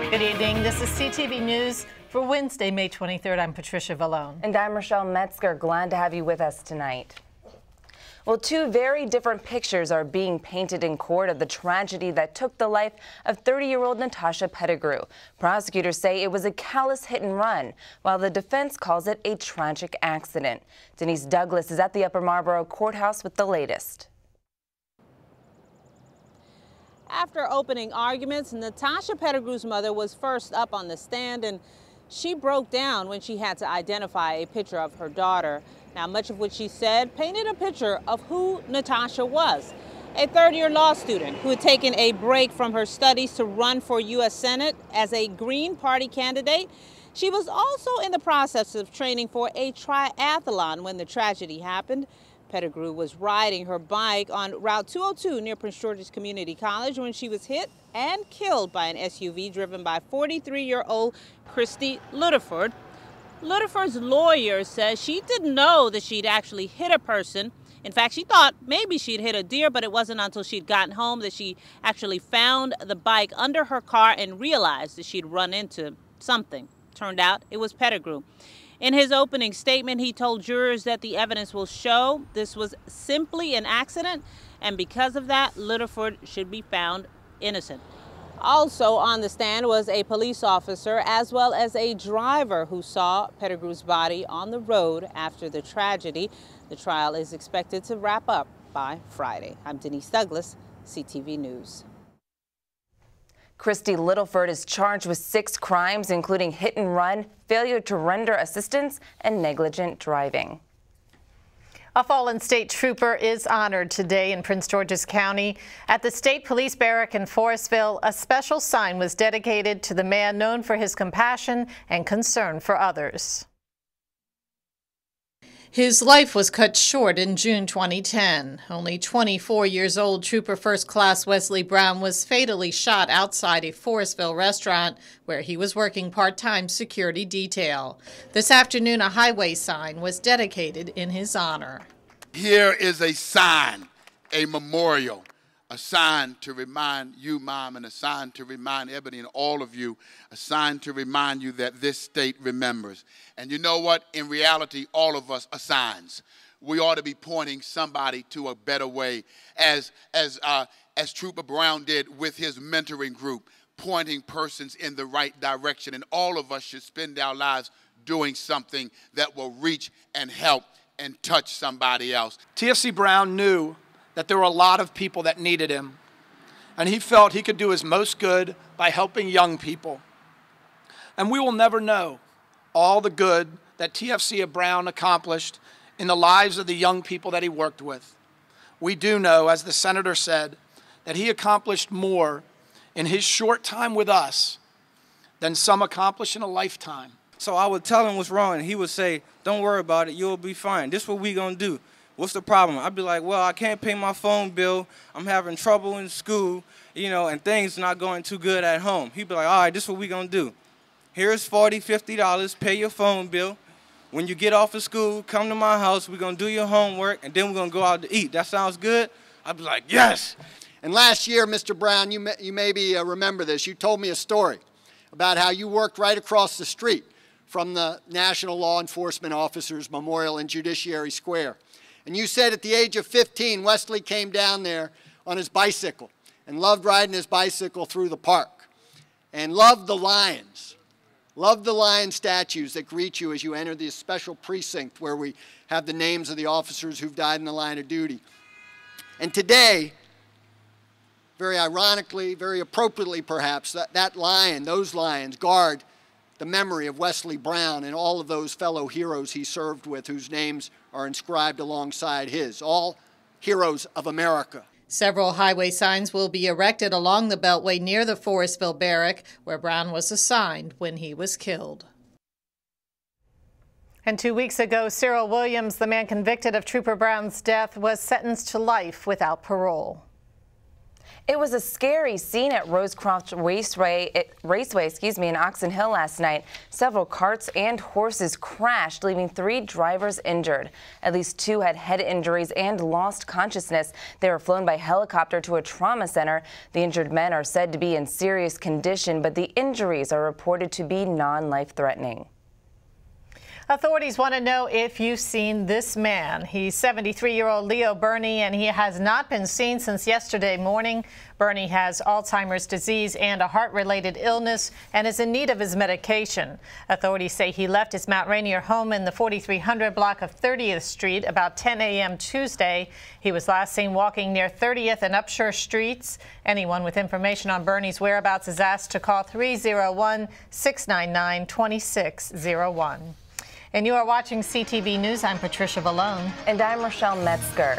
Good evening. This is CTV News for Wednesday, May 23rd. I'm Patricia Vallone. And I'm Rochelle Metzger. Glad to have you with us tonight. Well, two very different pictures are being painted in court of the tragedy that took the life of 30-year-old Natasha Pettigrew. Prosecutors say it was a callous hit and run, while the defense calls it a tragic accident. Denise Douglas is at the Upper Marlboro Courthouse with the latest. After opening arguments, Natasha Pettigrew's mother was first up on the stand, and she broke down when she had to identify a picture of her daughter. Now, much of what she said painted a picture of who Natasha was, a third-year law student who had taken a break from her studies to run for U.S. Senate as a Green Party candidate. She was also in the process of training for a triathlon when the tragedy happened. Pettigrew was riding her bike on Route 202 near Prince George's Community College when she was hit and killed by an SUV driven by 43-year-old Christy Ludeford. Ludeford's lawyer says she didn't know that she'd actually hit a person. In fact, she thought maybe she'd hit a deer, but it wasn't until she'd gotten home that she actually found the bike under her car and realized that she'd run into something. Turned out it was Pettigrew. In his opening statement, he told jurors that the evidence will show this was simply an accident, and because of that, Ludeford should be found innocent. Also on the stand was a police officer as well as a driver who saw Pettigrew's body on the road after the tragedy. The trial is expected to wrap up by Friday. I'm Denise Douglas, CTV News. Christy Ludeford is charged with 6 crimes, including hit and run, failure to render assistance, and negligent driving. A fallen state trooper is honored today in Prince George's County. At the State Police Barrack in Forestville, a special sign was dedicated to the man known for his compassion and concern for others. His life was cut short in June 2010. Only 24 years old, Trooper First Class Wesley Brown was fatally shot outside a Forestville restaurant where he was working part-time security detail. This afternoon, a highway sign was dedicated in his honor. Here is a sign, a memorial, a sign to remind you, Mom, and a sign to remind Ebony and all of you, a sign to remind you that this state remembers. And you know what? In reality, all of us are signs. We ought to be pointing somebody to a better way, as Trooper Brown did with his mentoring group, pointing persons in the right direction. And all of us should spend our lives doing something that will reach and help and touch somebody else. TFC Brown knew that there were a lot of people that needed him, and he felt he could do his most good by helping young people. And we will never know all the good that TFC Brown accomplished in the lives of the young people that he worked with. We do know, as the senator said, that he accomplished more in his short time with us than some accomplish in a lifetime. So I would tell him what's wrong, and he would say, "Don't worry about it, you'll be fine. This is what we gonna do. What's the problem?" I'd be like, "Well, I can't pay my phone bill. I'm having trouble in school, you know, and things not going too good at home." He'd be like, "All right, this is what we gonna do. Here's $40, $50, pay your phone bill. When you get off of school, come to my house, we're gonna do your homework, and then we're gonna go out to eat. That sounds good?" I'd be like, "Yes." And last year, Mr. Brown, you maybe remember this, you told me a story about how you worked right across the street from the National Law Enforcement Officers Memorial in Judiciary Square. And you said at the age of 15, Wesley came down there on his bicycle and loved riding his bicycle through the park and loved the lions. Loved the lion statues that greet you as you enter this special precinct where we have the names of the officers who've died in the line of duty. And today, very ironically, very appropriately perhaps, that lion, those lions guard the memory of Wesley Brown and all of those fellow heroes he served with whose names are inscribed alongside his, all heroes of America. Several highway signs will be erected along the Beltway near the Forestville Barrack, where Brown was assigned when he was killed. And 2 weeks ago, Cyril Williams, the man convicted of Trooper Brown's death, was sentenced to life without parole. It was a scary scene at Rosecroft Raceway, in Oxon Hill last night. Several carts and horses crashed, leaving 3 drivers injured. At least 2 had head injuries and lost consciousness. They were flown by helicopter to a trauma center. The injured men are said to be in serious condition, but the injuries are reported to be non-life-threatening. Authorities want to know if you've seen this man. He's 73-year-old Leo Burney, and he has not been seen since yesterday morning. Burney has Alzheimer's disease and a heart-related illness and is in need of his medication. Authorities say he left his Mount Rainier home in the 4300 block of 30th Street about 10 a.m. Tuesday. He was last seen walking near 30th and Upshur Streets. Anyone with information on Burney's whereabouts is asked to call 301-699-2601. And you are watching CTV News. I'm Patricia Vallone. And I'm Rochelle Metzger.